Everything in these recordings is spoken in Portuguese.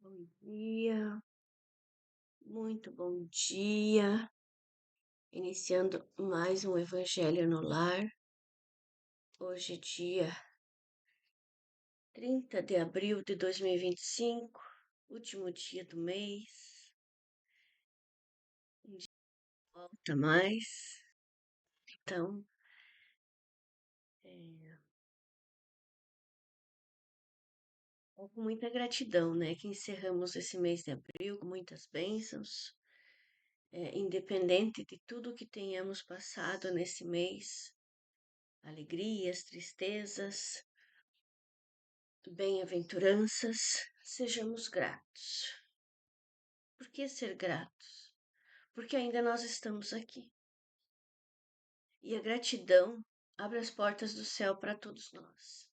Bom dia, muito bom dia. Iniciando mais um Evangelho no Lar. Hoje, dia 30 de abril de 2025, último dia do mês. Um dia não volta mais. Então, é com muita gratidão, né, que encerramos esse mês de abril com muitas bênçãos. Independente de tudo que tenhamos passado nesse mês, alegrias, tristezas, bem-aventuranças, sejamos gratos. Por que ser gratos? Porque ainda nós estamos aqui. E a gratidão abre as portas do céu para todos nós.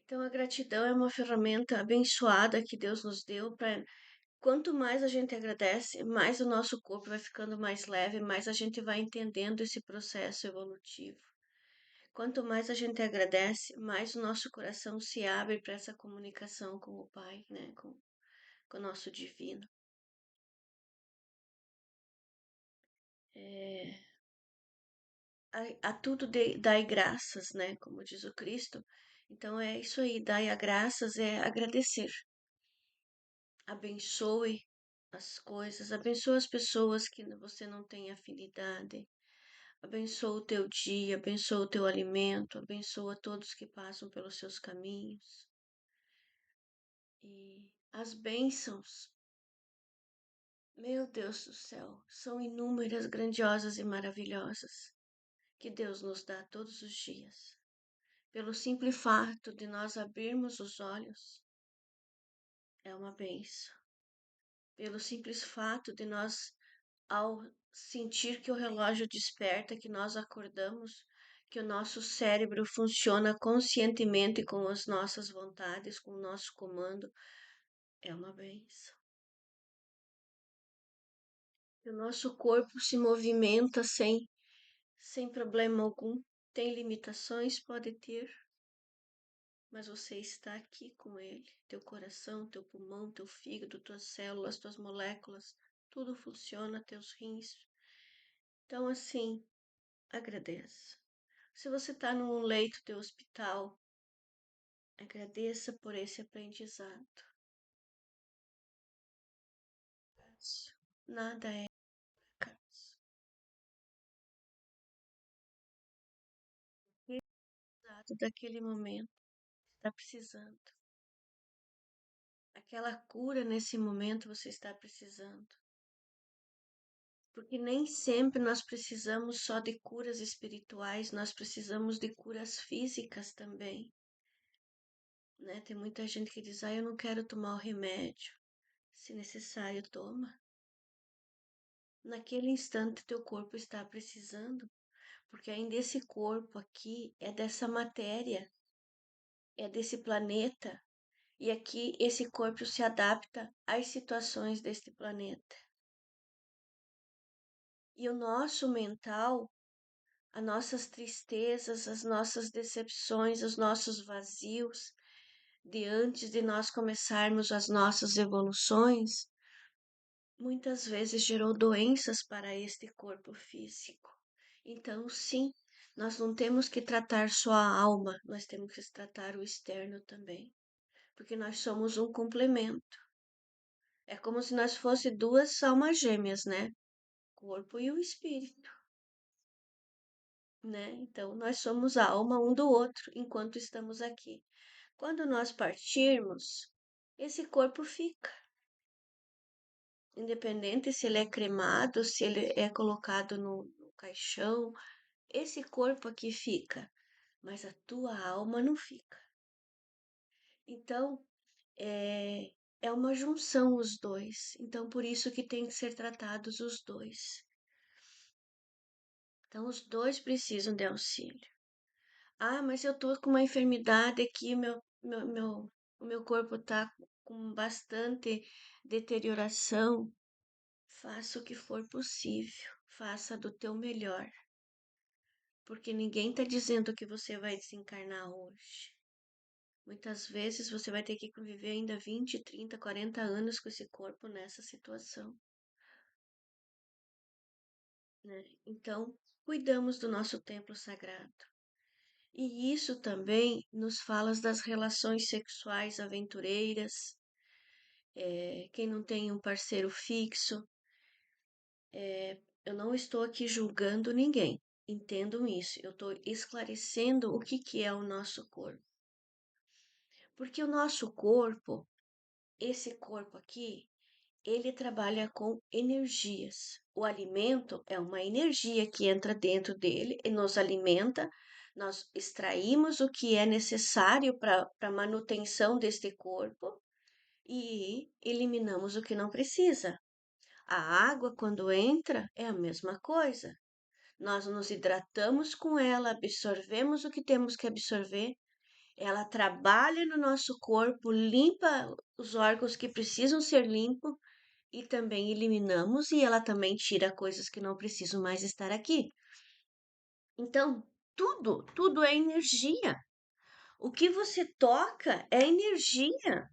Então a gratidão é uma ferramenta abençoada que Deus nos deu para quanto mais a gente agradece, mais o nosso corpo vai ficando mais leve, mais a gente vai entendendo esse processo evolutivo. Quanto mais a gente agradece, mais o nosso coração se abre para essa comunicação com o Pai, né? Com o nosso divino. É, a tudo dai graças, né? Como diz o Cristo. Então é isso aí, dai a graças é agradecer. Abençoe as coisas, abençoe as pessoas que você não tem afinidade. Abençoa o teu dia, abençoa o teu alimento, abençoa todos que passam pelos seus caminhos. E as bênçãos, meu Deus do céu, são inúmeras, grandiosas e maravilhosas que Deus nos dá todos os dias. Pelo simples fato de nós abrirmos os olhos, é uma benção. Pelo simples fato de nós, ao sentir que o relógio desperta, que nós acordamos, que o nosso cérebro funciona conscientemente com as nossas vontades, com o nosso comando, é uma benção. Que o nosso corpo se movimenta sem problema algum. Tem limitações, pode ter, mas você está aqui com ele. Teu coração, teu pulmão, teu fígado, tuas células, tuas moléculas, tudo funciona, teus rins. Então, assim, agradeça. Se você está num leito de hospital, agradeça por esse aprendizado. Nada é acaso. Exato daquele momento está precisando. Aquela cura nesse momento você está precisando. Porque nem sempre nós precisamos só de curas espirituais, nós precisamos de curas físicas também. Né? Tem muita gente que diz, eu não quero tomar o remédio. Se necessário, toma. Naquele instante teu corpo está precisando, porque ainda esse corpo aqui é dessa matéria, é desse planeta, e aqui esse corpo se adapta às situações deste planeta. E o nosso mental, as nossas tristezas, as nossas decepções, os nossos vazios, de antes de nós começarmos as nossas evoluções, muitas vezes gerou doenças para este corpo físico. Então, sim, nós não temos que tratar só a alma, nós temos que tratar o externo também, porque nós somos um complemento. É como se nós fossem duas almas gêmeas, né? O corpo e o espírito, né? Então, nós somos a alma um do outro enquanto estamos aqui. Quando nós partirmos, esse corpo fica. Independente se ele é cremado, se ele é colocado no caixão, esse corpo aqui fica, mas a tua alma não fica. Então, é uma junção os dois. Então, por isso que tem que ser tratados os dois. Então, os dois precisam de auxílio. Mas eu tô com uma enfermidade aqui, o meu corpo tá com bastante deterioração. Faça o que for possível. Faça do teu melhor. Porque ninguém tá dizendo que você vai desencarnar hoje. Muitas vezes você vai ter que conviver ainda 20, 30, 40 anos com esse corpo nessa situação, né? Então, cuidamos do nosso templo sagrado. E isso também nos fala das relações sexuais aventureiras, quem não tem um parceiro fixo. Eu não estou aqui julgando ninguém, entendam isso. Eu estou esclarecendo o que que é o nosso corpo. Porque o nosso corpo, esse corpo aqui, ele trabalha com energias. O alimento é uma energia que entra dentro dele e nos alimenta. Nós extraímos o que é necessário para a manutenção deste corpo e eliminamos o que não precisa. A água, quando entra, é a mesma coisa. Nós nos hidratamos com ela, absorvemos o que temos que absorver, ela trabalha no nosso corpo, limpa os órgãos que precisam ser limpos e também eliminamos e ela também tira coisas que não precisam mais estar aqui. Então, tudo é energia. O que você toca é energia.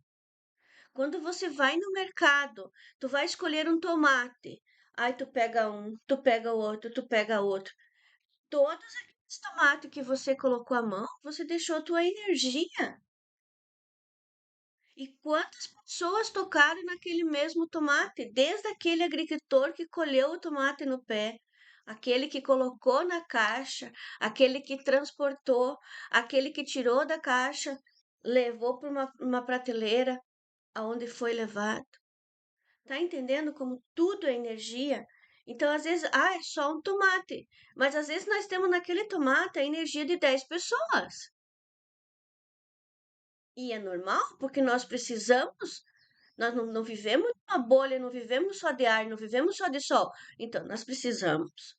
Quando você vai no mercado, tu vai escolher um tomate. Aí tu pega um, tu pega outro, tu pega outro. Todos aqueles tomates que você colocou a mão, você deixou a tua energia. E quantas pessoas tocaram naquele mesmo tomate? Desde aquele agricultor que colheu o tomate no pé, aquele que colocou na caixa, aquele que transportou, aquele que tirou da caixa, levou para uma prateleira aonde foi levado. Tá entendendo como tudo é energia? Então, às vezes, é só um tomate. Mas às vezes nós temos naquele tomate a energia de 10 pessoas. E é normal, porque nós precisamos, nós não vivemos numa bolha, não vivemos só de ar, não vivemos só de sol. Então, nós precisamos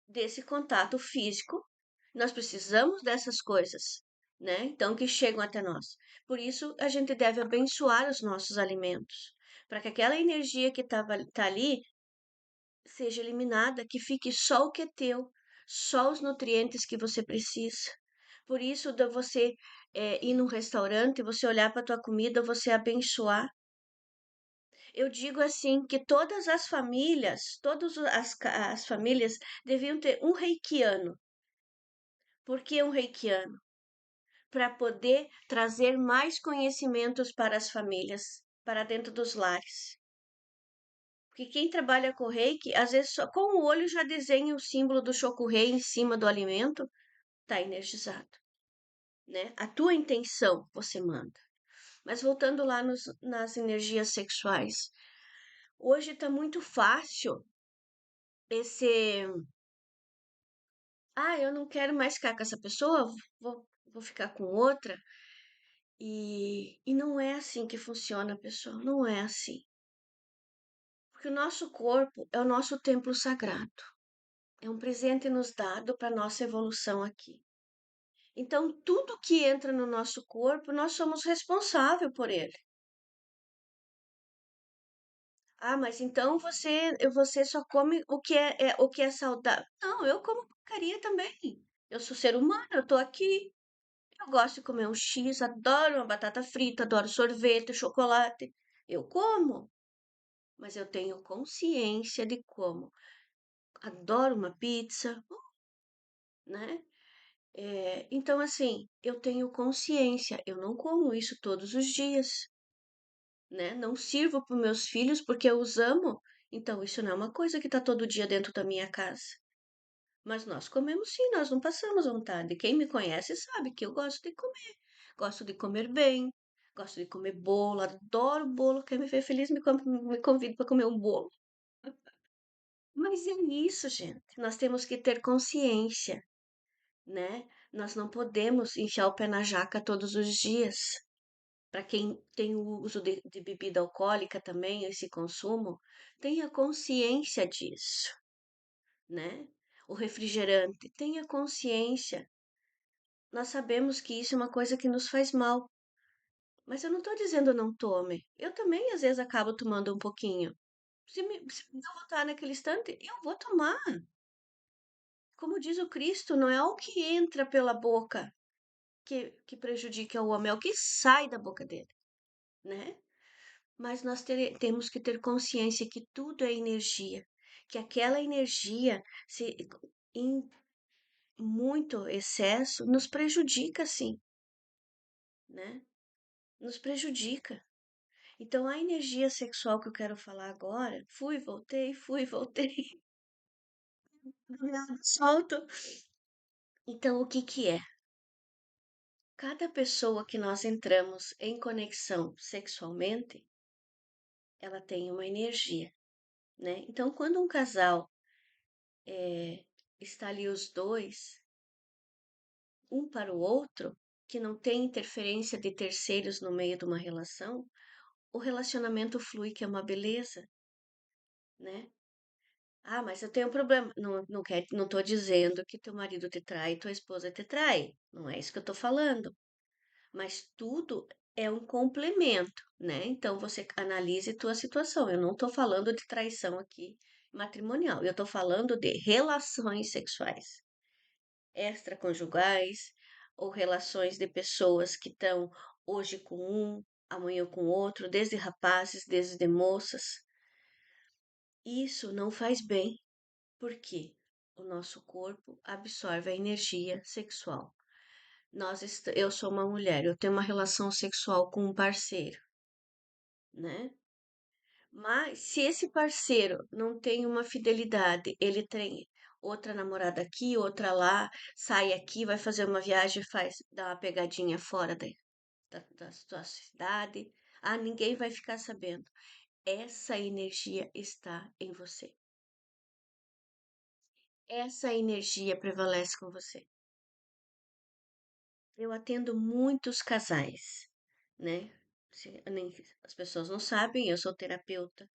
desse contato físico, nós precisamos dessas coisas, né? Então, que chegam até nós. Por isso, a gente deve abençoar os nossos alimentos, para que aquela energia que tá ali seja eliminada, que fique só o que é teu, só os nutrientes que você precisa. Por isso, de você ir num restaurante, você olhar para tua comida, você abençoar. Eu digo assim que todas as famílias, as famílias deviam ter um reikiano. Por que um reikiano? Para poder trazer mais conhecimentos para as famílias, para dentro dos lares. Porque quem trabalha com reiki, às vezes só com o olho já desenha o símbolo do chokurei em cima do alimento, está energizado, né? A tua intenção você manda. Mas voltando lá nas energias sexuais, hoje está muito fácil esse, eu não quero mais ficar com essa pessoa, vou ficar com outra. E não é assim que funciona, pessoal, não é assim. Porque o nosso corpo é o nosso templo sagrado. É um presente nos dado para nossa evolução aqui. Então, tudo que entra no nosso corpo, nós somos responsáveis por ele. Mas então você só come o que é saudável. Não, eu como porcaria também. Eu sou ser humano, eu tô aqui. Eu gosto de comer um X, adoro uma batata frita, adoro sorvete, chocolate. Eu como, mas eu tenho consciência de como. Adoro uma pizza, né? Então, assim, eu tenho consciência, eu não como isso todos os dias, né? Não sirvo para meus filhos porque eu os amo. Então, isso não é uma coisa que está todo dia dentro da minha casa. Mas nós comemos sim, nós não passamos vontade. Quem me conhece sabe que eu gosto de comer. Gosto de comer bem, gosto de comer bolo, adoro bolo. Quer me ver feliz, me convida para comer um bolo. Mas é isso, gente. Nós temos que ter consciência, né? Nós não podemos enfiar o pé na jaca todos os dias. Para quem tem o uso de bebida alcoólica também, esse consumo, tenha consciência disso, né? O refrigerante, tenha consciência. Nós sabemos que isso é uma coisa que nos faz mal, mas eu não estou dizendo não tome. Eu também, às vezes, acabo tomando um pouquinho. Se eu voltar naquele instante, eu vou tomar. Como diz o Cristo, não é o que entra pela boca, que prejudica o homem, é o que sai da boca dele, né? Mas nós temos que ter consciência que tudo é energia, que aquela energia, se em muito excesso, nos prejudica, sim, né? Nos prejudica. Então, a energia sexual que eu quero falar agora, fui, voltei, solto. Então, o que que é? Cada pessoa que nós entramos em conexão sexualmente, ela tem uma energia, né? Então, quando um casal está ali os dois, um para o outro, que não tem interferência de terceiros no meio de uma relação, o relacionamento flui, que é uma beleza, né? Ah, mas eu tenho um problema. Não, não tô dizendo que teu marido te trai, tua esposa te trai. Não é isso que eu tô falando. Mas tudo é um complemento, né? Então você analise tua situação. Eu não tô falando de traição aqui matrimonial. Eu tô falando de relações sexuais extraconjugais ou relações de pessoas que estão hoje com um, amanhã com outro, desde rapazes, desde moças. Isso não faz bem, porque o nosso corpo absorve a energia sexual. Eu sou uma mulher, eu tenho uma relação sexual com um parceiro, né? Mas se esse parceiro não tem uma fidelidade, ele tem outra namorada aqui, outra lá, sai aqui, vai fazer uma viagem, dá uma pegadinha fora da sua cidade, ah, ninguém vai ficar sabendo. Essa energia está em você. Essa energia prevalece com você. Eu atendo muitos casais, né? As pessoas não sabem, eu sou terapeuta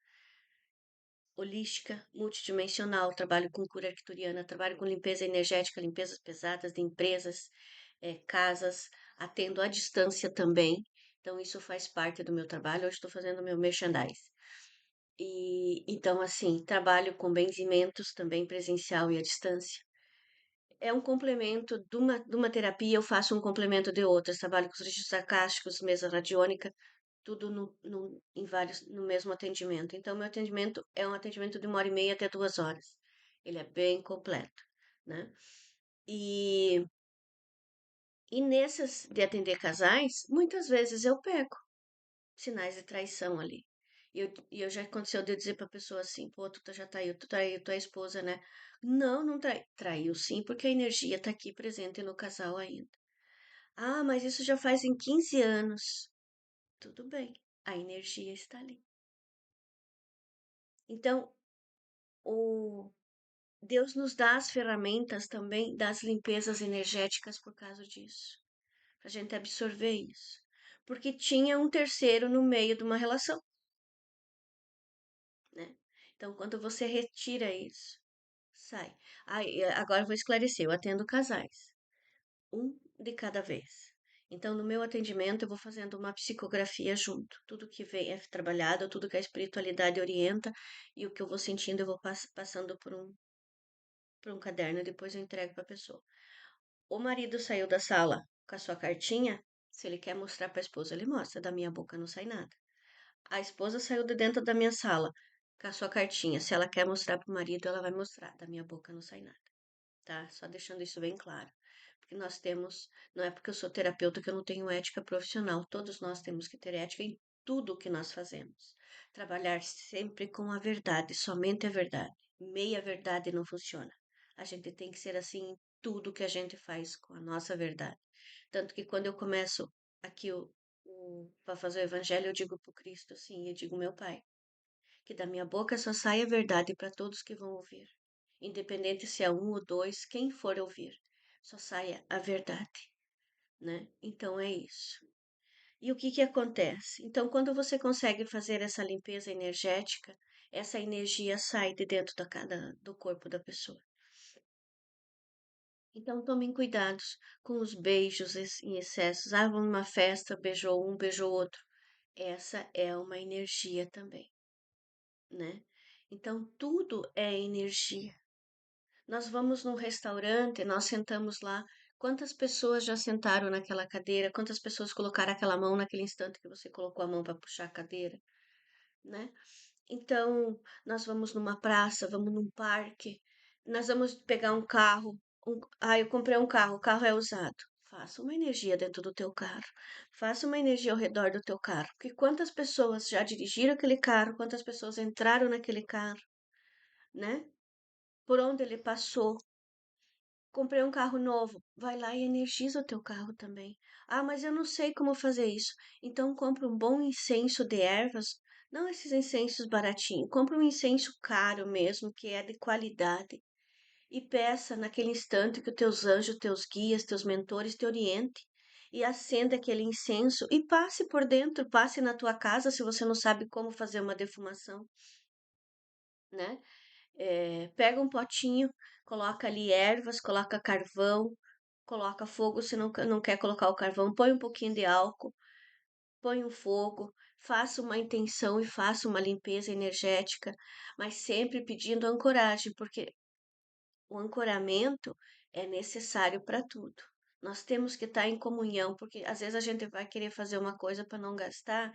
holística, multidimensional, trabalho com cura arcturiana, trabalho com limpeza energética, limpezas pesadas de empresas, casas, atendo à distância também. Então, isso faz parte do meu trabalho. Hoje estou fazendo meu merchandise. E então, assim, trabalho com benzimentos também presencial e à distância. É um complemento de uma terapia, eu faço um complemento de outras. Trabalho com os registros acásticos, mesa radiônica, tudo no mesmo atendimento. Então, meu atendimento é um atendimento de 1h30 até 2 horas. Ele é bem completo, né? E, e nessas de atender casais, muitas vezes eu pego sinais de traição ali. E eu já aconteceu de eu dizer pra pessoa assim, pô, já traiu tua esposa, né? Não, não traiu sim, porque a energia tá aqui presente no casal ainda. Ah, mas isso já faz em 15 anos. Tudo bem, a energia está ali. Então, o Deus nos dá as ferramentas também das limpezas energéticas por causa disso, pra gente absorver isso. Porque tinha um terceiro no meio de uma relação, né? Então, quando você retira isso, sai. Agora eu vou esclarecer, eu atendo casais, um de cada vez. Então, no meu atendimento, eu vou fazendo uma psicografia junto. Tudo que vem é trabalhado, tudo que a espiritualidade orienta e o que eu vou sentindo, eu vou passando por um caderno e depois eu entrego para a pessoa. O marido saiu da sala com a sua cartinha, se ele quer mostrar para a esposa, ele mostra, da minha boca não sai nada. A esposa saiu de dentro da minha sala com a sua cartinha, se ela quer mostrar para o marido, ela vai mostrar, da minha boca não sai nada, tá? Só deixando isso bem claro. Porque nós temos, não é porque eu sou terapeuta que eu não tenho ética profissional, todos nós temos que ter ética em tudo o que nós fazemos. Trabalhar sempre com a verdade, somente a verdade. Meia verdade não funciona. A gente tem que ser assim em tudo que a gente faz com a nossa verdade. Tanto que quando eu começo aqui para fazer o evangelho, eu digo para Cristo assim, eu digo meu Pai, que da minha boca só sai a verdade para todos que vão ouvir. Independente se é um ou dois, quem for ouvir, só saia a verdade, né? Então é isso. E o que que acontece? Então, quando você consegue fazer essa limpeza energética, essa energia sai de dentro do corpo da pessoa. Então, tomem cuidados com os beijos em excessos. Ah, vão numa festa, beijou um, beijou outro. Essa é uma energia também, né? Então, tudo é energia. Nós vamos num restaurante, nós sentamos lá Quantas pessoas já sentaram naquela cadeira? Quantas pessoas colocaram aquela mão naquele instante que você colocou a mão para puxar a cadeira, né? Então, nós vamos numa praça, vamos num parque, nós vamos pegar um carro. Eu comprei um carro, o carro é usado. Faça uma energia dentro do teu carro. Faça uma energia ao redor do teu carro. Porque quantas pessoas já dirigiram aquele carro, quantas pessoas entraram naquele carro, né? Por onde ele passou. Comprei um carro novo. Vai lá e energiza o teu carro também. Ah, mas eu não sei como fazer isso. Então compra um bom incenso de ervas, não esses incensos baratinhos. Compra um incenso caro mesmo, que é de qualidade. E peça naquele instante que os teus anjos, teus guias, teus mentores te orientem. E acenda aquele incenso e passe por dentro, passe na tua casa se você não sabe como fazer uma defumação, né? Pega um potinho, coloca ali ervas, coloca carvão, coloca fogo, se não quer colocar o carvão, põe um pouquinho de álcool, põe um fogo, faça uma intenção e faça uma limpeza energética, mas sempre pedindo ancoragem, porque o ancoramento é necessário para tudo. Nós temos que estar em comunhão, porque às vezes a gente vai querer fazer uma coisa para não gastar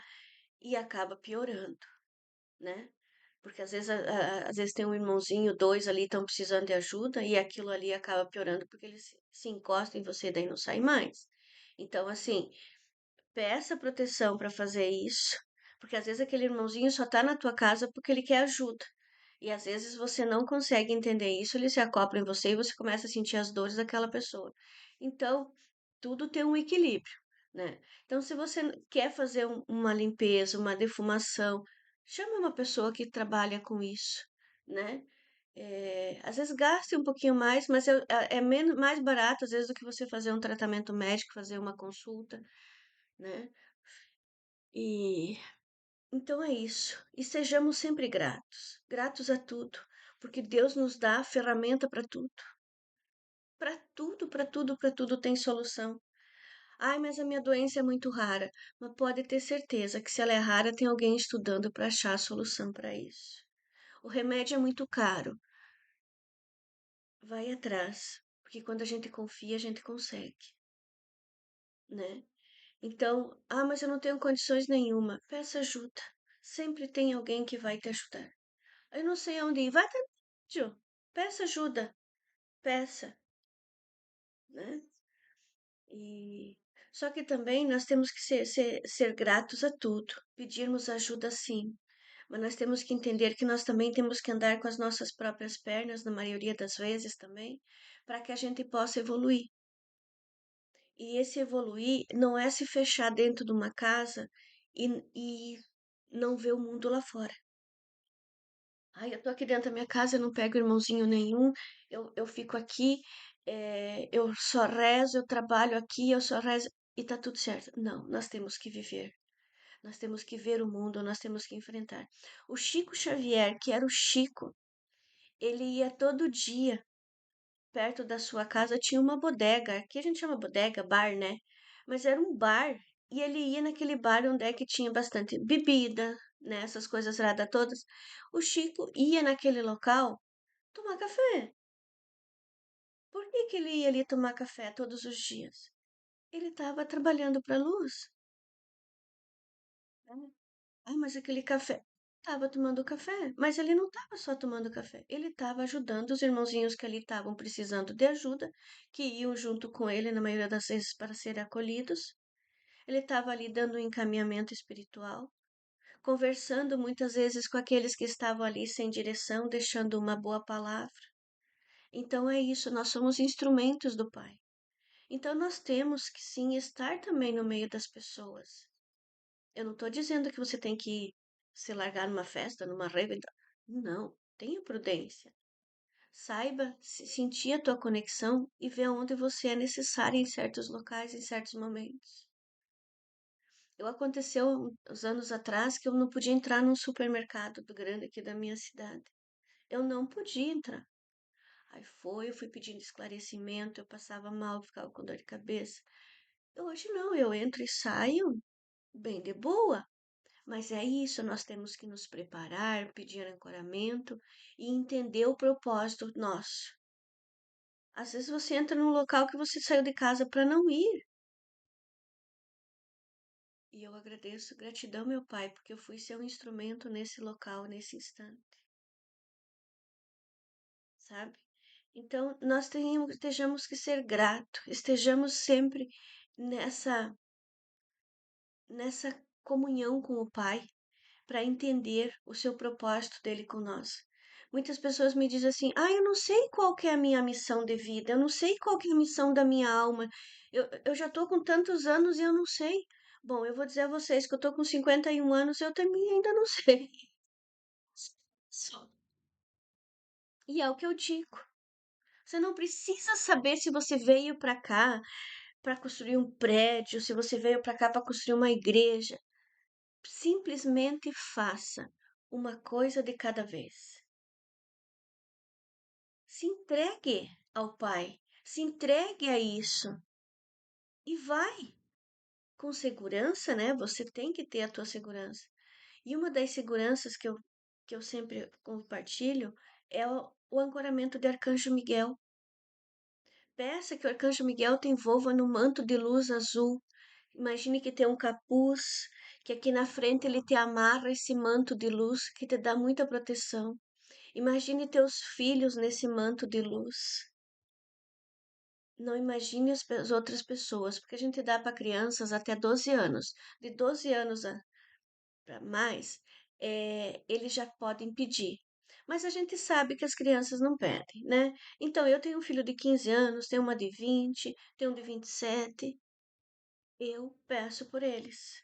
e acaba piorando, né? Porque às vezes tem um irmãozinho, dois ali estão precisando de ajuda e aquilo ali acaba piorando porque eles se encostam em você, daí não sai mais. Então, assim, peça proteção para fazer isso, porque às vezes aquele irmãozinho só está na tua casa porque ele quer ajuda. E às vezes você não consegue entender isso, ele se acopla em você e você começa a sentir as dores daquela pessoa. Então, tudo tem um equilíbrio, né? Então, se você quer fazer uma limpeza, uma defumação, chame uma pessoa que trabalha com isso, né? Às vezes gaste um pouquinho mais, mas é menos, mais barato às vezes do que você fazer um tratamento médico, fazer uma consulta, né? E então é isso. E sejamos sempre gratos, gratos a tudo, porque Deus nos dá a ferramenta para tudo. Para tudo, para tudo, para tudo tem solução. Ai, mas a minha doença é muito rara. Mas pode ter certeza que se ela é rara, tem alguém estudando para achar a solução para isso. O remédio é muito caro. Vai atrás, porque quando a gente confia, a gente consegue, né? Então, mas eu não tenho condições nenhuma. Peça ajuda. Sempre tem alguém que vai te ajudar. Eu não sei aonde ir. Vai até médio. Peça ajuda. Peça, né? E só que também nós temos que ser gratos a tudo, pedirmos ajuda sim, mas nós temos que entender que nós também temos que andar com as nossas próprias pernas, na maioria das vezes também, para que a gente possa evoluir. E esse evoluir não é se fechar dentro de uma casa e não ver o mundo lá fora. Ai, eu tô aqui dentro da minha casa, eu não pego irmãozinho nenhum, eu fico aqui, eu só rezo, eu trabalho aqui, eu só rezo e tá tudo certo. Não, nós temos que viver, nós temos que ver o mundo, nós temos que enfrentar. O Chico Xavier, que era o Chico, ele ia todo dia perto da sua casa, tinha uma bodega, aqui a gente chama bodega, bar, né? Mas era um bar e ele ia naquele bar onde é que tinha bastante bebida, né? Essas coisas lá todas. O Chico ia naquele local tomar café. Por que que ele ia ali tomar café todos os dias? Ele estava trabalhando para a luz. Né? Mas aquele café. Estava tomando café, mas ele não estava só tomando café, ele estava ajudando os irmãozinhos que ali estavam precisando de ajuda, que iam junto com ele na maioria das vezes para serem acolhidos. Ele estava ali dando um encaminhamento espiritual, conversando muitas vezes com aqueles que estavam ali sem direção, deixando uma boa palavra. Então é isso, nós somos instrumentos do Pai. Então nós temos que sim estar também no meio das pessoas. Eu não estou dizendo que você tem que se largar numa festa, numa rave. Não, tenha prudência. Saiba sentir a tua conexão e ver onde você é necessário em certos locais, em certos momentos. Aconteceu uns anos atrás que eu não podia entrar num supermercado do grande aqui da minha cidade. Eu não podia entrar. Aí eu fui pedindo esclarecimento, eu passava mal, ficava com dor de cabeça. Hoje não, eu entro e saio bem de boa. Mas é isso, nós temos que nos preparar, pedir ancoramento e entender o propósito nosso. Às vezes você entra num local que você saiu de casa para não ir. E eu agradeço, gratidão, meu Pai, porque eu fui seu instrumento nesse local, nesse instante, sabe? Então, estejamos que ser gratos, estejamos sempre nessa, nessa comunhão com o Pai, para entender o seu propósito dele com nós. Muitas pessoas me dizem assim: "Ah, eu não sei qual que é a minha missão de vida, eu não sei qual que é a missão da minha alma. Eu já estou com tantos anos e eu não sei." Bom, eu vou dizer a vocês que eu estou com 51 anos e eu também ainda não sei. Só. E é o que eu digo. Você não precisa saber se você veio para cá para construir um prédio, se você veio para cá para construir uma igreja. Simplesmente faça uma coisa de cada vez. Se entregue ao Pai, se entregue a isso e vai com segurança, né? Você tem que ter a tua segurança. E uma das seguranças que eu sempre compartilho é o ancoramento de Arcanjo Miguel. Peça que o Arcanjo Miguel te envolva no manto de luz azul. Imagine que tem um capuz, que aqui na frente ele te amarra esse manto de luz que te dá muita proteção. Imagine teus filhos nesse manto de luz. Não imagine as outras pessoas, porque a gente dá para crianças até 12 anos. De 12 anos para mais, eles já podem pedir. Mas a gente sabe que as crianças não pedem, né? Então, eu tenho um filho de 15 anos, tenho uma de 20, tenho um de 27. Eu peço por eles.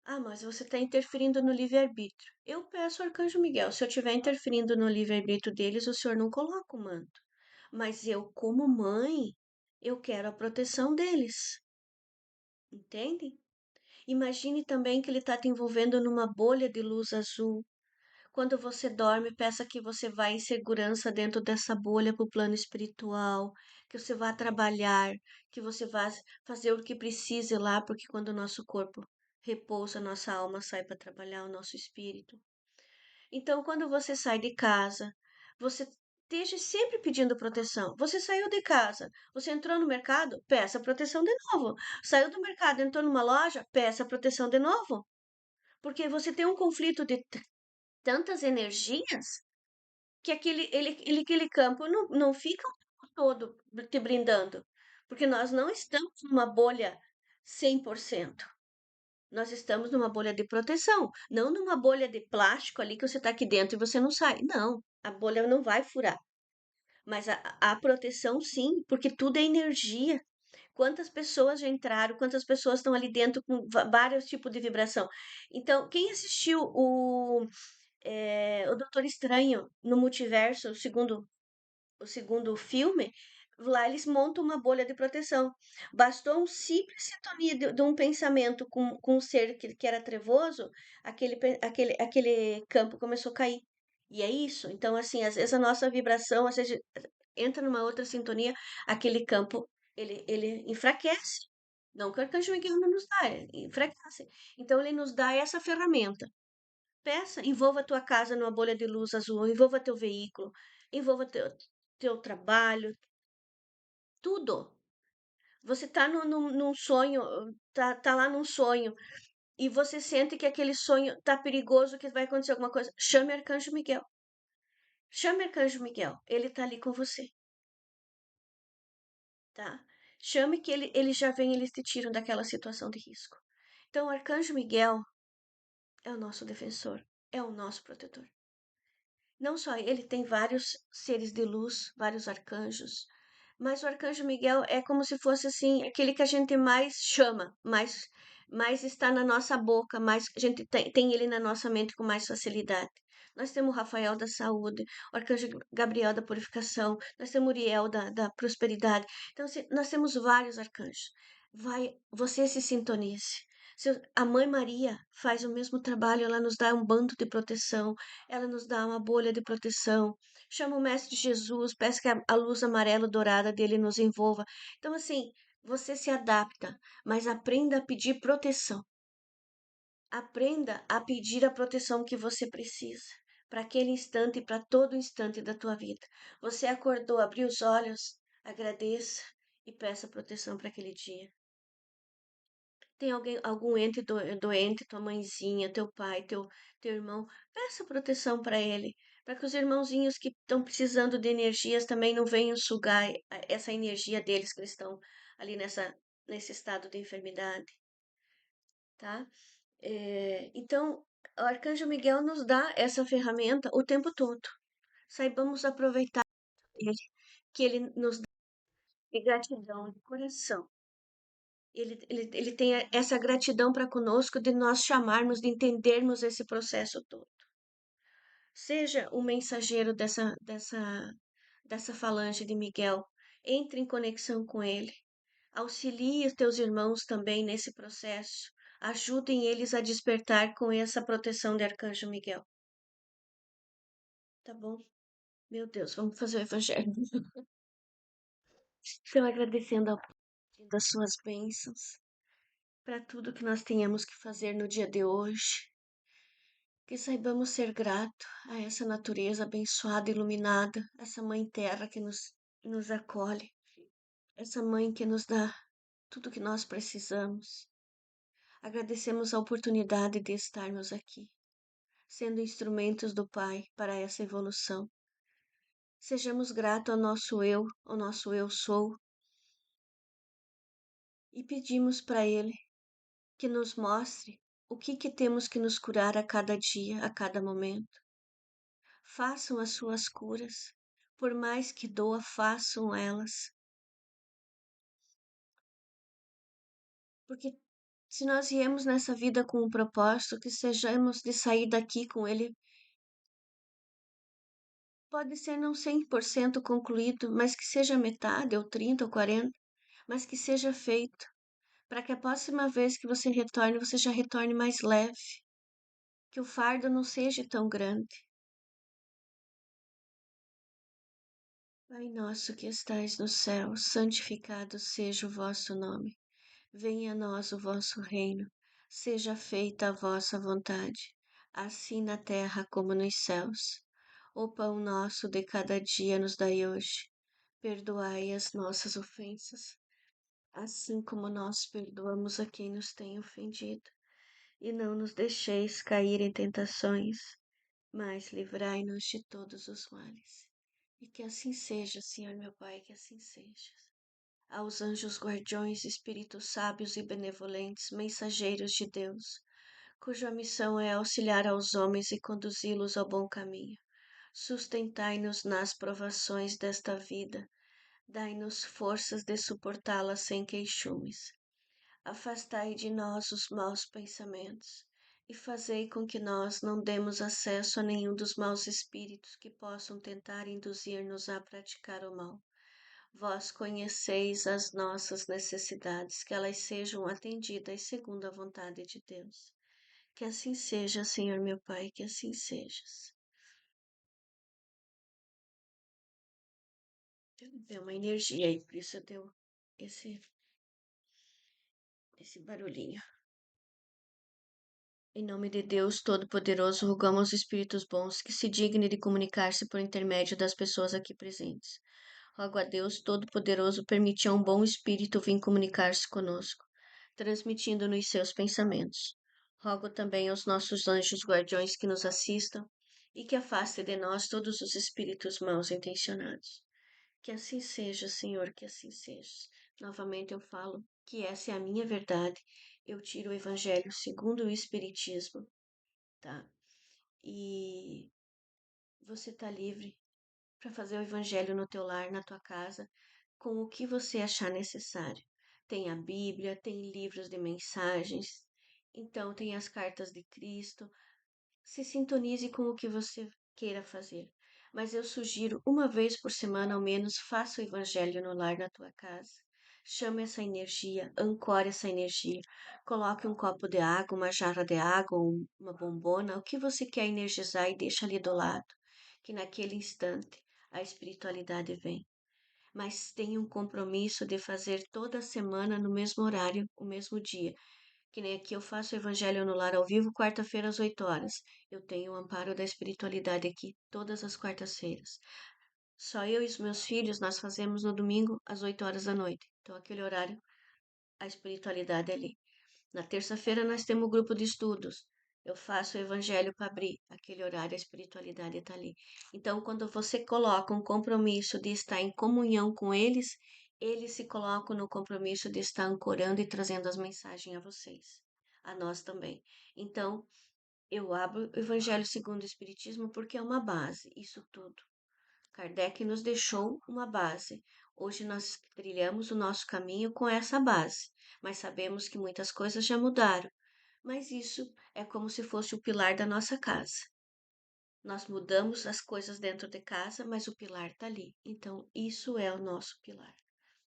Ah, mas você está interferindo no livre-arbítrio. Eu peço ao Arcanjo Miguel, se eu estiver interferindo no livre-arbítrio deles, o senhor não coloca o manto. Mas eu, como mãe, eu quero a proteção deles. Entende? Imagine também que ele está te envolvendo numa bolha de luz azul. Quando você dorme, peça que você vá em segurança dentro dessa bolha para o plano espiritual, que você vá trabalhar, que você vá fazer o que precise lá, porque quando o nosso corpo repousa, nossa alma sai para trabalhar o nosso espírito. Então, quando você sai de casa, você esteja sempre pedindo proteção. Você saiu de casa, você entrou no mercado, peça proteção de novo. Saiu do mercado, entrou numa loja, peça proteção de novo. Porque você tem um conflito de tantas energias que aquele campo não fica o tempo todo te brindando. Porque nós não estamos numa bolha 100%. Nós estamos numa bolha de proteção, não numa bolha de plástico ali que você está aqui dentro e você não sai. Não, a bolha não vai furar. Mas a proteção sim, porque tudo é energia. Quantas pessoas já entraram, quantas pessoas estão ali dentro com vários tipos de vibração. Então, quem assistiu o Doutor Estranho no Multiverso, o segundo filme, lá eles montam uma bolha de proteção. Bastou uma simples sintonia de um pensamento com um ser que era trevoso, aquele campo começou a cair. E é isso. Então, assim, às vezes a nossa vibração, às vezes entra numa outra sintonia, aquele campo, ele enfraquece. Não que o Arcanjo Miguel não nos dá, ele enfraquece. Então, ele nos dá essa ferramenta. Peça, envolva a tua casa numa bolha de luz azul, envolva teu veículo, envolva teu trabalho, tudo. Você tá num sonho, tá lá num sonho, e você sente que aquele sonho tá perigoso, que vai acontecer alguma coisa. Chame Arcanjo Miguel. Chame Arcanjo Miguel. Ele tá ali com você, tá? Chame que ele já vem, eles te tiram daquela situação de risco. Então, o Arcanjo Miguel é o nosso defensor, é o nosso protetor. Não só ele, tem vários seres de luz, vários arcanjos, mas o arcanjo Miguel é como se fosse assim, aquele que a gente mais chama, mais está na nossa boca, mais a gente tem ele na nossa mente com mais facilidade. Nós temos o Rafael da saúde, o arcanjo Gabriel da purificação, nós temos Uriel da prosperidade. Então, assim, nós temos vários arcanjos. Você se sintonize. A Mãe Maria faz o mesmo trabalho, ela nos dá um bando de proteção, ela nos dá uma bolha de proteção. Chama o Mestre Jesus, peça que a luz amarela dourada dele nos envolva. Então, assim, você se adapta, mas aprenda a pedir proteção. Aprenda a pedir a proteção que você precisa. para aquele instante e para todo instante da tua vida. Você acordou, abriu os olhos, agradeça e peça proteção para aquele dia. Tem alguém, algum ente doente, tua mãezinha, teu pai, teu irmão, peça proteção para ele, para que os irmãozinhos que estão precisando de energias também não venham sugar essa energia deles que eles estão ali nesse estado de enfermidade, tá? Então, o Arcanjo Miguel nos dá essa ferramenta o tempo todo. Saibamos aproveitar ele, que ele nos dá de gratidão, de coração. Ele tem essa gratidão para conosco de nós chamarmos, de entendermos esse processo todo. Seja o mensageiro dessa falange de Miguel, entre em conexão com ele, auxilie os teus irmãos também nesse processo, ajudem eles a despertar com essa proteção de Arcanjo Miguel. Tá bom? Meu Deus, vamos fazer o evangelho. Então, agradecendo das suas bênçãos para tudo que nós tenhamos que fazer no dia de hoje. Que saibamos ser grato a essa natureza abençoada e iluminada, essa Mãe Terra que nos acolhe, essa Mãe que nos dá tudo que nós precisamos. Agradecemos a oportunidade de estarmos aqui, sendo instrumentos do Pai para essa evolução. Sejamos gratos ao nosso eu sou, e pedimos para Ele que nos mostre o que temos que nos curar a cada dia, a cada momento. Façam as suas curas, por mais que doa, façam elas. Porque se nós viemos nessa vida com um propósito, que sejamos de sair daqui com ele, pode ser não 100% concluído, mas que seja metade, ou 30, ou 40, mas que seja feito, para que a próxima vez que você retorne, você já retorne mais leve, que o fardo não seja tão grande. Pai nosso que estais no céu, santificado seja o vosso nome. Venha a nós o vosso reino. Seja feita a vossa vontade, assim na terra como nos céus. O pão nosso de cada dia nos dai hoje. Perdoai as nossas ofensas, assim como nós perdoamos a quem nos tem ofendido. E não nos deixeis cair em tentações, mas livrai-nos de todos os males. E que assim seja, Senhor meu Pai, que assim seja. Aos anjos guardiões, espíritos sábios e benevolentes, mensageiros de Deus, cuja missão é auxiliar aos homens e conduzi-los ao bom caminho. Sustentai-nos nas provações desta vida, dai-nos forças de suportá-las sem queixumes. Afastai de nós os maus pensamentos e fazei com que nós não demos acesso a nenhum dos maus espíritos que possam tentar induzir-nos a praticar o mal. Vós conheceis as nossas necessidades, que elas sejam atendidas segundo a vontade de Deus. Que assim seja, Senhor meu Pai, que assim sejas. Deu uma energia aí, por isso deu esse, esse barulhinho. Em nome de Deus Todo-Poderoso, rogamos aos Espíritos bons que se dignem de comunicar-se por intermédio das pessoas aqui presentes. Rogo a Deus Todo-Poderoso permitir a um bom espírito vir comunicar-se conosco, transmitindo-nos seus pensamentos. Rogo também aos nossos anjos guardiões que nos assistam e que afaste de nós todos os espíritos maus intencionados. Que assim seja, Senhor, que assim seja. Novamente eu falo que essa é a minha verdade. Eu tiro o Evangelho segundo o Espiritismo, tá? E você tá livre para fazer o Evangelho no teu lar, na tua casa, com o que você achar necessário. Tem a Bíblia, tem livros de mensagens, então tem as cartas de Cristo. Se sintonize com o que você queira fazer. Mas eu sugiro, uma vez por semana ao menos, faça o Evangelho no lar da tua casa. Chame essa energia, ancore essa energia. Coloque um copo de água, uma jarra de água, uma bombona, o que você quer energizar e deixa ali do lado, que naquele instante a espiritualidade vem. Mas tenha um compromisso de fazer toda semana no mesmo horário, o mesmo dia, Que nem aqui eu faço Evangelho no Lar ao vivo, quarta-feira às 8 horas. Eu tenho o amparo da espiritualidade aqui todas as quartas-feiras. Só eu e os meus filhos nós fazemos no domingo às 8 horas da noite. Então, aquele horário, a espiritualidade é ali. Na terça-feira nós temos o grupo de estudos. Eu faço o Evangelho para abrir. Aquele horário, a espiritualidade está ali. Então, quando você coloca um compromisso de estar em comunhão com eles se colocam no compromisso de estar ancorando e trazendo as mensagens a vocês, a nós também. Então, eu abro o Evangelho segundo o Espiritismo porque é uma base, isso tudo. Kardec nos deixou uma base. Hoje nós trilhamos o nosso caminho com essa base, mas sabemos que muitas coisas já mudaram. Mas isso é como se fosse o pilar da nossa casa. Nós mudamos as coisas dentro de casa, mas o pilar está ali. Então, isso é o nosso pilar,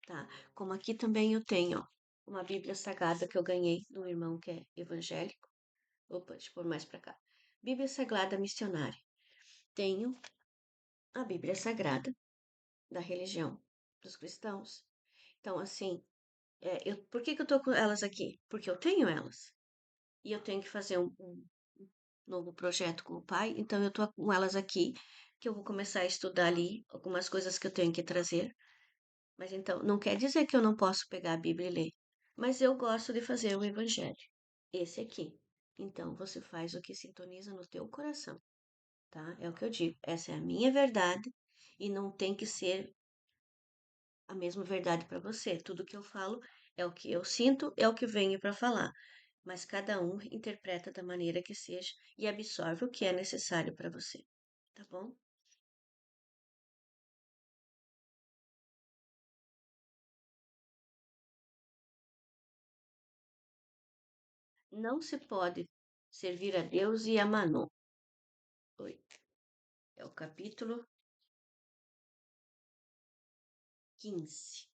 tá? Como aqui também eu tenho ó, uma Bíblia Sagrada que eu ganhei de um irmão que é evangélico. Opa, deixa eu pôr mais para cá. Bíblia Sagrada Missionária. Tenho a Bíblia Sagrada da religião dos cristãos. Então, assim, por que eu tô com elas aqui? Porque eu tenho elas. E eu tenho que fazer um novo projeto com o pai, então eu tô com elas aqui, que eu vou começar a estudar ali algumas coisas que eu tenho que trazer. Mas então, não quer dizer que eu não posso pegar a Bíblia e ler. Mas eu gosto de fazer o Evangelho. Esse aqui. Então, você faz o que sintoniza no teu coração, tá? É o que eu digo. Essa é a minha verdade e não tem que ser a mesma verdade para você. Tudo que eu falo é o que eu sinto, é o que venho para falar. Mas cada um interpreta da maneira que seja e absorve o que é necessário para você, tá bom? Não se pode servir a Deus e a Manon. Oi. É o capítulo 15.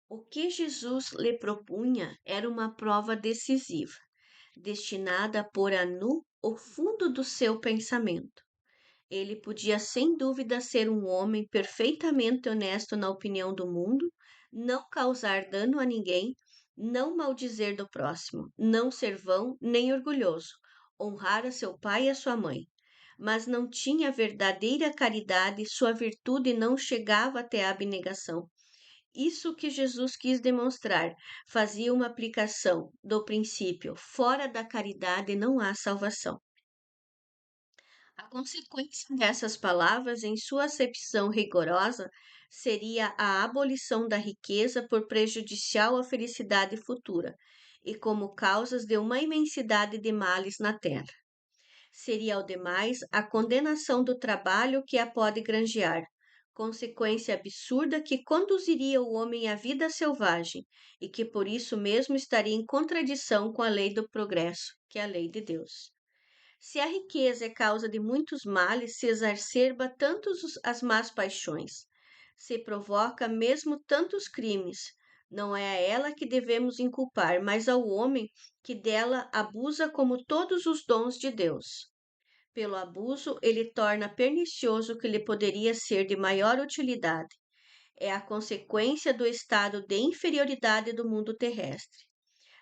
O que Jesus lhe propunha era uma prova decisiva, destinada a pôr a nu o fundo do seu pensamento. Ele podia sem dúvida ser um homem perfeitamente honesto na opinião do mundo, não causar dano a ninguém, não maldizer do próximo, não ser vão nem orgulhoso, honrar a seu pai e a sua mãe. Mas não tinha verdadeira caridade, sua virtude não chegava até a abnegação. Isso que Jesus quis demonstrar fazia uma aplicação do princípio: fora da caridade não há salvação. A consequência dessas palavras, em sua acepção rigorosa, seria a abolição da riqueza por prejudicial à felicidade futura e como causas de uma imensidade de males na terra. Seria, ao demais, a condenação do trabalho que a pode granjear, consequência absurda que conduziria o homem à vida selvagem e que por isso mesmo estaria em contradição com a lei do progresso, que é a lei de Deus. Se a riqueza é causa de muitos males, se exacerba tantos as más paixões, se provoca mesmo tantos crimes, não é a ela que devemos inculpar, mas ao homem que dela abusa como todos os dons de Deus. Pelo abuso, ele torna pernicioso o que lhe poderia ser de maior utilidade. É a consequência do estado de inferioridade do mundo terrestre.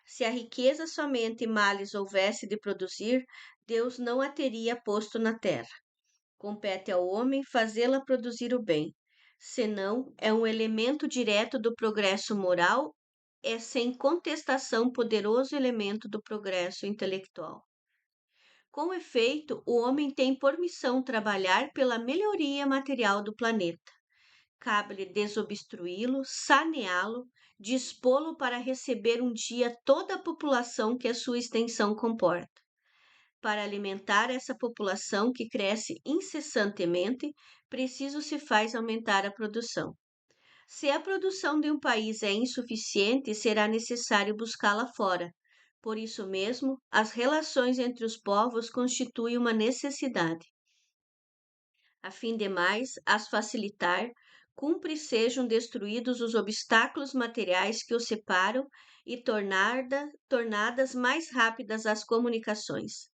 Se a riqueza somente males houvesse de produzir, Deus não a teria posto na terra. Compete ao homem fazê-la produzir o bem. Senão, é um elemento direto do progresso moral, é sem contestação poderoso elemento do progresso intelectual. Com efeito, o homem tem por missão trabalhar pela melhoria material do planeta. Cabe-lhe desobstruí-lo, saneá-lo, dispô-lo para receber um dia toda a população que a sua extensão comporta. Para alimentar essa população que cresce incessantemente, preciso se faz aumentar a produção. Se a produção de um país é insuficiente, será necessário buscá-la fora. Por isso mesmo, as relações entre os povos constituem uma necessidade. A fim de mais as facilitar, cumpre sejam destruídos os obstáculos materiais que os separam e tornadas mais rápidas as comunicações.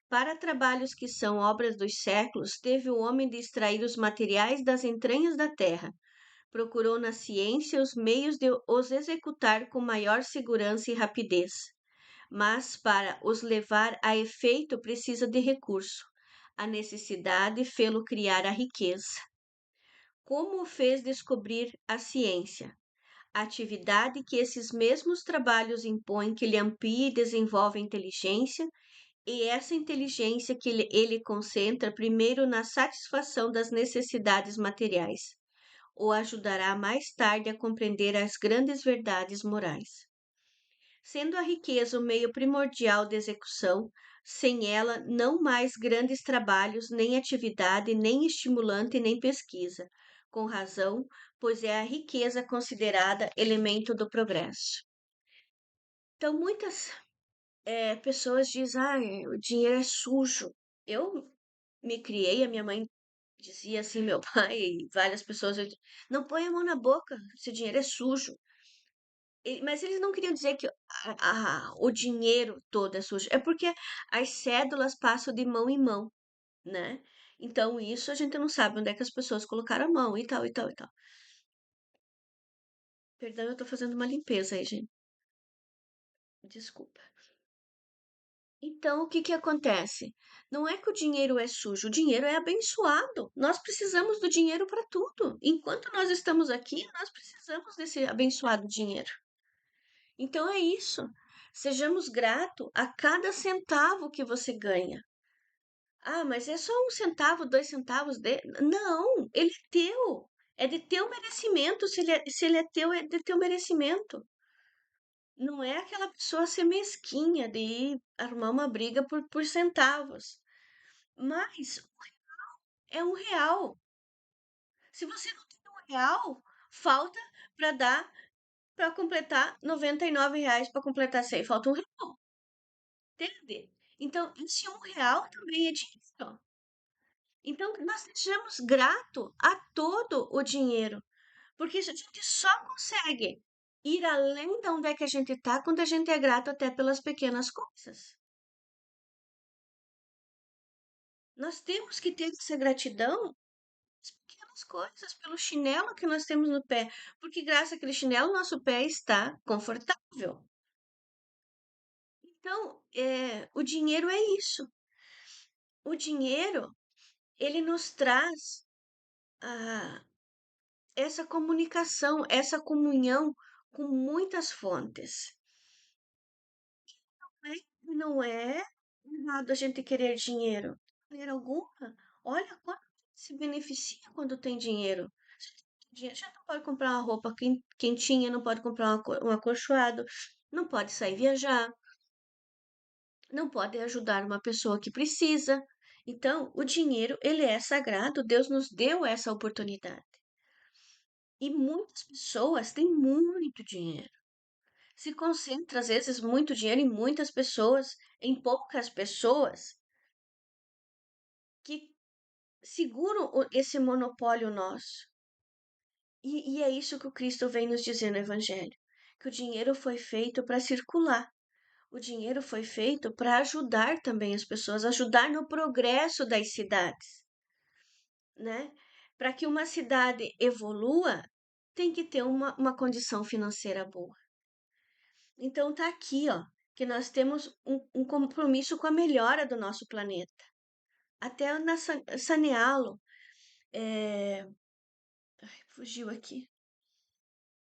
Para trabalhos que são obras dos séculos, teve o homem de extrair os materiais das entranhas da terra, Procurou na ciência os meios de os executar com maior segurança e rapidez, mas para os levar a efeito precisa de recurso. A necessidade fê-lo criar a riqueza. Como o fez descobrir a ciência? A atividade que esses mesmos trabalhos impõem que lhe amplie e desenvolve a inteligência, e essa inteligência que ele concentra primeiro na satisfação das necessidades materiais, o ajudará mais tarde a compreender as grandes verdades morais. Sendo a riqueza o meio primordial de execução, sem ela não mais grandes trabalhos, nem atividade, nem estimulante, nem pesquisa. Com razão, pois é a riqueza considerada elemento do progresso. Então, muitas pessoas dizem, o dinheiro é sujo. Eu me criei, a minha mãe dizia assim, meu pai e várias pessoas, não põe a mão na boca, esse dinheiro é sujo. Mas eles não queriam dizer que o dinheiro todo é sujo. É porque as cédulas passam de mão em mão, né? Então, isso a gente não sabe onde é que as pessoas colocaram a mão e tal, e tal, e tal. Perdão, eu tô fazendo uma limpeza aí, gente. Desculpa. Então, o que que acontece? Não é que o dinheiro é sujo, o dinheiro é abençoado. Nós precisamos do dinheiro para tudo. Enquanto nós estamos aqui, nós precisamos desse abençoado dinheiro. Então é isso. Sejamos gratos a cada centavo que você ganha. Ah, mas é só 1 centavo, 2 centavos de. Não, ele é teu. É de teu merecimento. Se ele é teu, é de teu merecimento. Não é aquela pessoa ser mesquinha de ir arrumar uma briga por centavos. Mas é R$ 1. Se você não tem R$ 1, falta para dar para completar R$ 99 para completar 100. Falta R$ 1. Entende? Então, esse R$ 1 também é dinheiro. Então, nós sejamos grato a todo o dinheiro, porque isso a gente só consegue ir além de onde é que a gente está quando a gente é grato até pelas pequenas coisas. Nós temos que ter essa gratidão pelas pequenas coisas, pelo chinelo que nós temos no pé, porque graças àquele chinelo nosso pé está confortável. Então, o dinheiro é isso. O dinheiro, ele nos traz a essa comunicação, essa comunhão com muitas fontes. Né? Não é errado a gente querer dinheiro, de maneira alguma. Olha quanto se beneficia quando tem dinheiro. Dinheiro já não pode comprar uma roupa quentinha, não pode comprar um acolchoado, não pode sair viajar, não pode ajudar uma pessoa que precisa. Então, o dinheiro, ele é sagrado, Deus nos deu essa oportunidade. E muitas pessoas têm muito dinheiro. Se concentra, às vezes, muito dinheiro em muitas pessoas, em poucas pessoas que seguram esse monopólio nosso. E é isso que o Cristo vem nos dizer no Evangelho: que o dinheiro foi feito para circular. O dinheiro foi feito para ajudar também as pessoas, ajudar no progresso das cidades, né? Para que uma cidade evolua, tem que ter uma condição financeira boa. Então tá aqui, ó, que nós temos um compromisso com a melhora do nosso planeta. Até na saneá-lo, fugiu aqui.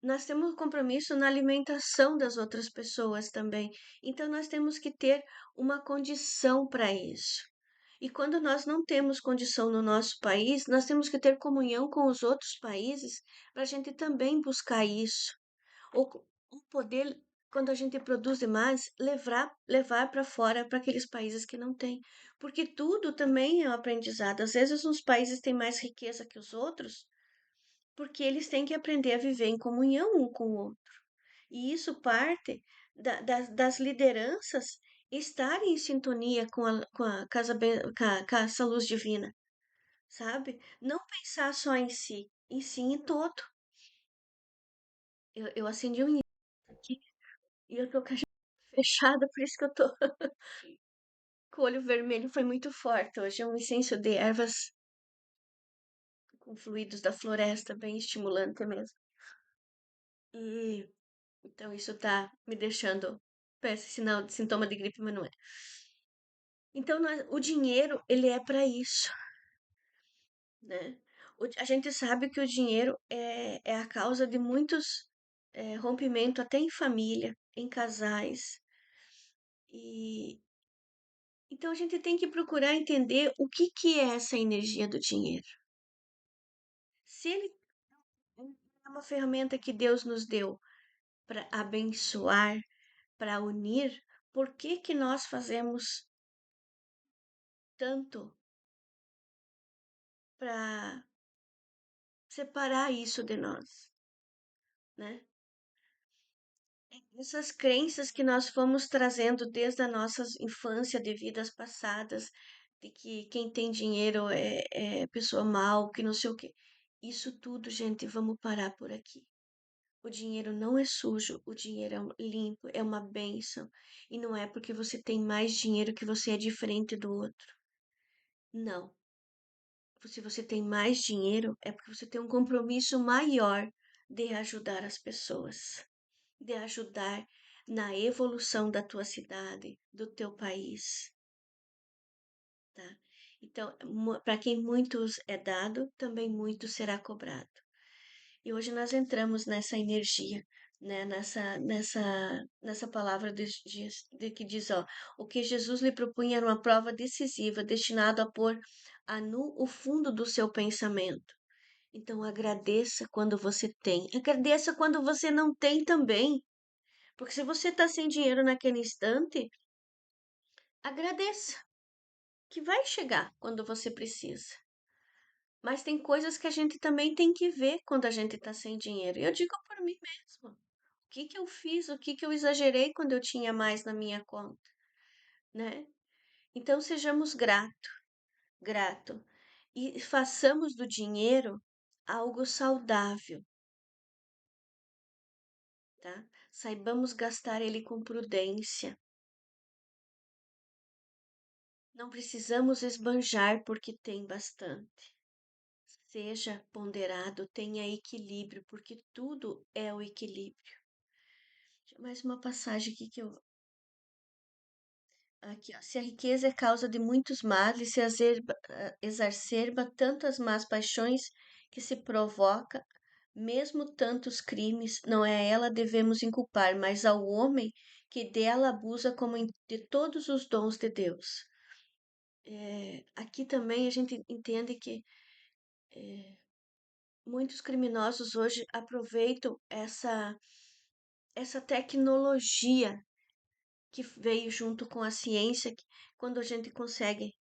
Nós temos um compromisso na alimentação das outras pessoas também. Então nós temos que ter uma condição para isso. E quando nós não temos condição no nosso país, nós temos que ter comunhão com os outros países para a gente também buscar isso. Ou poder, quando a gente produz demais, levar para fora, para aqueles países que não têm. Porque tudo também é um aprendizado. Às vezes, uns países têm mais riqueza que os outros, porque eles têm que aprender a viver em comunhão um com o outro. E isso parte das lideranças estarem em sintonia com a com essa luz divina, sabe? Não pensar só em si, e sim em todo. Eu acendi um aqui e eu tô com a fechada, por isso que eu tô com o olho vermelho. Foi muito forte hoje. É um incenso de ervas com fluidos da floresta, bem estimulante mesmo. E então isso tá me deixando, parece sinal de sintoma de gripe, mas não é. Então o dinheiro, ele é para isso, né? A gente sabe que o dinheiro é a causa de muitos rompimentos, até em família, em casais. E então a gente tem que procurar entender o que que é essa energia do dinheiro. Se ele é uma ferramenta que Deus nos deu para abençoar, para unir, por que que nós fazemos tanto para separar isso de nós, né? Essas crenças que nós fomos trazendo desde a nossa infância, de vidas passadas, de que quem tem dinheiro é pessoa mal, que não sei o quê. Isso tudo, gente, vamos parar por aqui. O dinheiro não é sujo, o dinheiro é limpo, é uma bênção. E não é porque você tem mais dinheiro que você é diferente do outro. Não. Se você tem mais dinheiro, é porque você tem um compromisso maior de ajudar as pessoas, de ajudar na evolução da tua cidade, do teu país, tá? Então, para quem muitos é dado, também muito será cobrado. E hoje nós entramos nessa energia, né? Nessa palavra de que diz, ó, o que Jesus lhe propunha era uma prova decisiva, destinado a pôr a nu o fundo do seu pensamento. Então agradeça quando você tem, agradeça quando você não tem também. Porque se você está sem dinheiro naquele instante, agradeça, que vai chegar quando você precisa. Mas tem coisas que a gente também tem que ver quando a gente está sem dinheiro. E eu digo por mim mesma. O que que eu fiz? O que que eu exagerei quando eu tinha mais na minha conta, né? Então sejamos grato e façamos do dinheiro algo saudável, tá? Saibamos gastar ele com prudência. Não precisamos esbanjar porque tem bastante. Seja ponderado, tenha equilíbrio, porque tudo é o equilíbrio. Mais uma passagem aqui que eu. Aqui, ó. Se a riqueza é causa de muitos males, se exacerba tantas más paixões que se provoca, mesmo tantos crimes, não é a ela devemos inculpar, mas ao homem que dela abusa como de todos os dons de Deus. Aqui também a gente entende que muitos criminosos hoje aproveitam essa tecnologia que veio junto com a ciência, que quando a gente consegue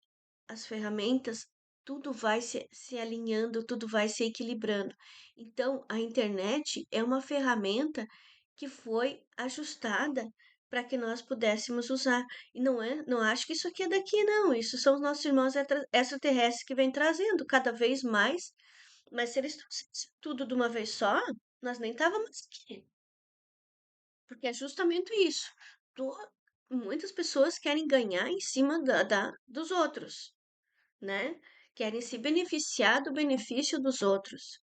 as ferramentas, tudo vai se alinhando, tudo vai se equilibrando. Então, a internet é uma ferramenta que foi ajustada para que nós pudéssemos usar. E não acho que isso aqui é daqui, não. Isso são os nossos irmãos extraterrestres que vêm trazendo cada vez mais. Mas se eles trouxessem tudo de uma vez só, nós nem estávamos aqui. Porque é justamente isso. Tu- Muitas pessoas querem ganhar em cima dos outros, né? Querem se beneficiar do benefício dos outros,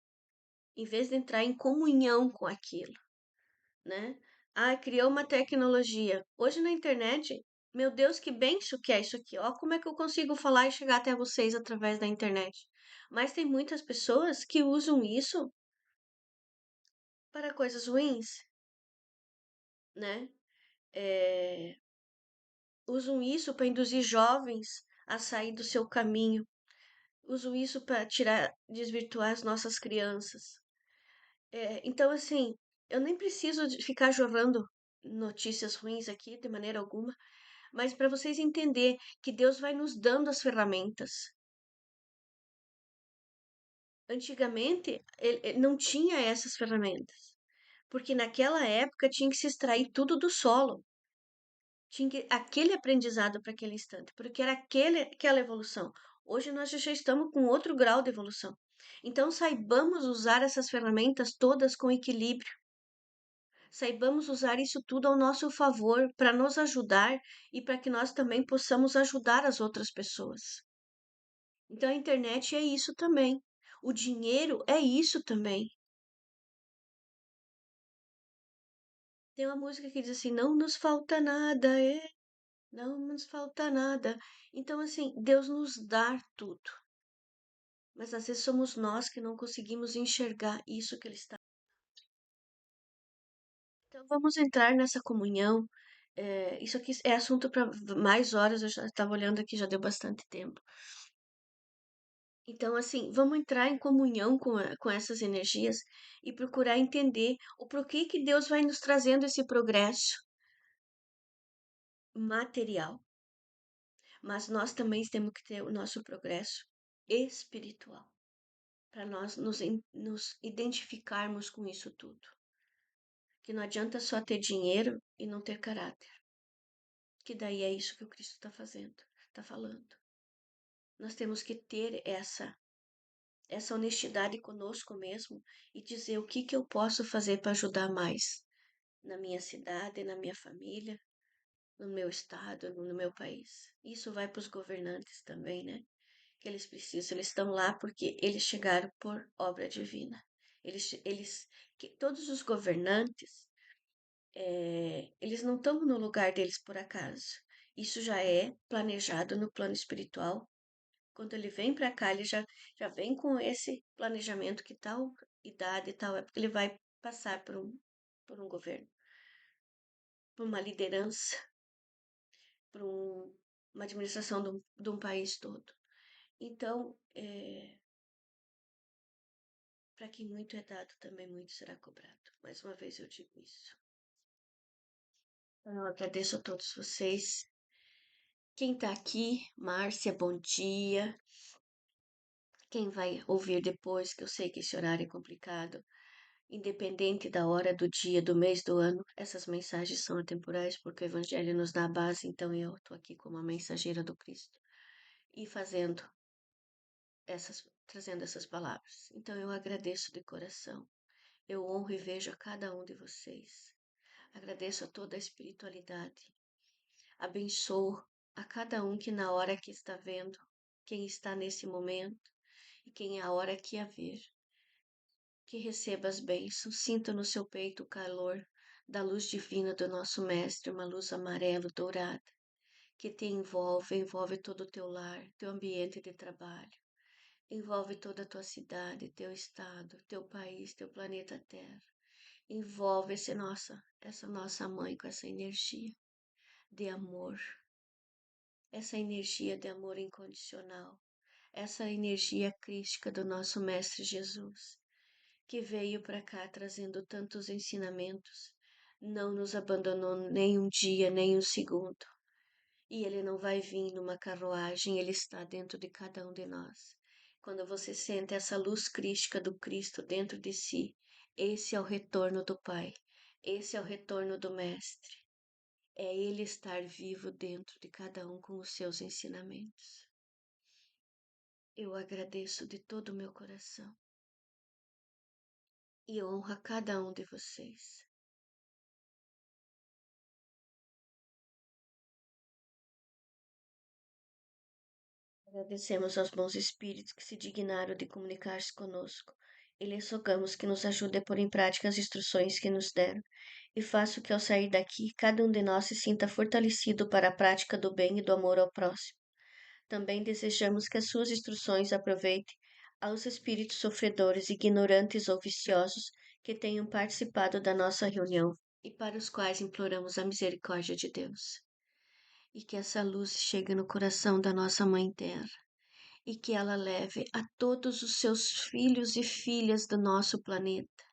em vez de entrar em comunhão com aquilo, né? Ah, criou uma tecnologia. Hoje na internet, meu Deus, que benção que é isso aqui. Ó, como é que eu consigo falar e chegar até vocês através da internet? Mas tem muitas pessoas que usam isso para coisas ruins, né? É, usam isso para induzir jovens a sair do seu caminho, usam isso para tirar, desvirtuar as nossas crianças. Então, assim, eu nem preciso de ficar jogando notícias ruins aqui de maneira alguma, mas para vocês entenderem que Deus vai nos dando as ferramentas. Antigamente, ele não tinha essas ferramentas, porque naquela época tinha que se extrair tudo do solo. Tinha aquele aprendizado para aquele instante, porque era aquela evolução. Hoje nós já estamos com outro grau de evolução. Então, saibamos usar essas ferramentas todas com equilíbrio. Saibamos usar isso tudo ao nosso favor para nos ajudar e para que nós também possamos ajudar as outras pessoas. Então, a internet é isso também. O dinheiro é isso também. Tem uma música que diz assim: não nos falta nada, não nos falta nada. Então, assim, Deus nos dá tudo. Mas às vezes somos nós que não conseguimos enxergar isso que Ele está. Então, vamos entrar nessa comunhão. Isso aqui é assunto para mais horas, eu já estava olhando aqui, já deu bastante tempo. Então, assim, vamos entrar em comunhão com essas energias e procurar entender o porquê que Deus vai nos trazendo esse progresso material. Mas nós também temos que ter o nosso progresso espiritual, para nós nos identificarmos com isso tudo. Que não adianta só ter dinheiro e não ter caráter. Que daí é isso que o Cristo está fazendo, está falando. Nós temos que ter essa honestidade conosco mesmo e dizer o que eu posso fazer para ajudar mais na minha cidade, na minha família, no meu estado, no meu país. Isso vai para os governantes também, né? Que eles precisam, eles estão lá porque eles chegaram por obra divina. Todos os governantes, eles não estão no lugar deles por acaso. Isso já é planejado no plano espiritual. Quando ele vem para cá, ele já vem com esse planejamento que tal idade e tal época ele vai passar por um governo, por uma liderança, por uma administração de um país todo. Então, para quem muito é dado, também muito será cobrado. Mais uma vez eu digo isso. Então, eu agradeço a todos vocês. Quem está aqui, Márcia, bom dia. Quem vai ouvir depois, que eu sei que esse horário é complicado, independente da hora do dia, do mês, do ano, essas mensagens são atemporais porque o Evangelho nos dá a base, então eu estou aqui como a mensageira do Cristo e trazendo essas palavras. Então eu agradeço de coração. Eu honro e vejo a cada um de vocês. Agradeço a toda a espiritualidade. Abençoo a cada um que na hora que está vendo, quem está nesse momento e quem é a hora que a ver. Que receba as bênçãos, sinta no seu peito o calor da luz divina do nosso Mestre, uma luz amarelo dourada, que te envolve todo o teu lar, teu ambiente de trabalho, envolve toda a tua cidade, teu estado, teu país, teu planeta Terra. Envolve essa nossa mãe com essa energia de amor, essa energia de amor incondicional, essa energia crística do nosso Mestre Jesus, que veio para cá trazendo tantos ensinamentos, não nos abandonou nem um dia, nem um segundo. E ele não vai vir numa carruagem, ele está dentro de cada um de nós. Quando você sente essa luz crística do Cristo dentro de si, esse é o retorno do Pai, esse é o retorno do Mestre. É ele estar vivo dentro de cada um com os seus ensinamentos. Eu agradeço de todo o meu coração e honro a cada um de vocês. Agradecemos aos bons espíritos que se dignaram de comunicar-se conosco e lhes rogamos que nos ajude a pôr em prática as instruções que nos deram e faça que ao sair daqui cada um de nós se sinta fortalecido para a prática do bem e do amor ao próximo. Também desejamos que as suas instruções aproveitem aos espíritos sofredores, ignorantes ou viciosos que tenham participado da nossa reunião e para os quais imploramos a misericórdia de Deus. E que essa luz chegue no coração da nossa Mãe Terra e que ela leve a todos os seus filhos e filhas do nosso planeta,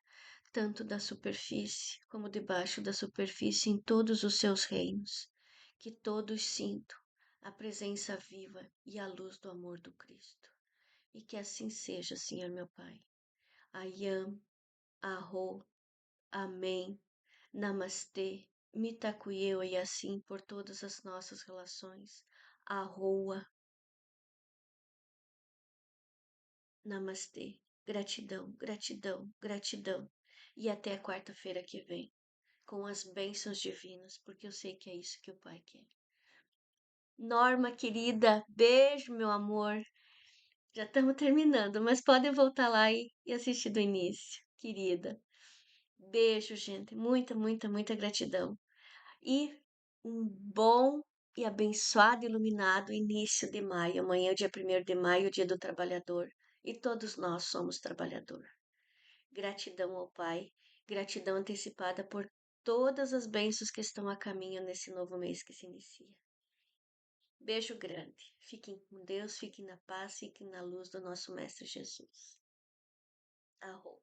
tanto da superfície como debaixo da superfície, em todos os seus reinos, que todos sintam a presença viva e a luz do amor do Cristo. E que assim seja, Senhor meu Pai. Ayam, Arro, Amém, Namastê, Mitakuye e assim por todas as nossas relações. Arroa, Namastê. Gratidão, gratidão, gratidão. E até quarta-feira que vem, com as bênçãos divinas, porque eu sei que é isso que o Pai quer. Norma, querida, beijo, meu amor. Já estamos terminando, mas podem voltar lá e assistir do início, querida. Beijo, gente. Muita, muita, muita gratidão. E um bom e abençoado e iluminado início de maio. Amanhã é o dia 1º de maio, o dia do trabalhador. E todos nós somos trabalhador. Gratidão ao Pai, gratidão antecipada por todas as bênçãos que estão a caminho nesse novo mês que se inicia. Beijo grande. Fiquem com Deus, fiquem na paz, fiquem na luz do nosso Mestre Jesus. Arro.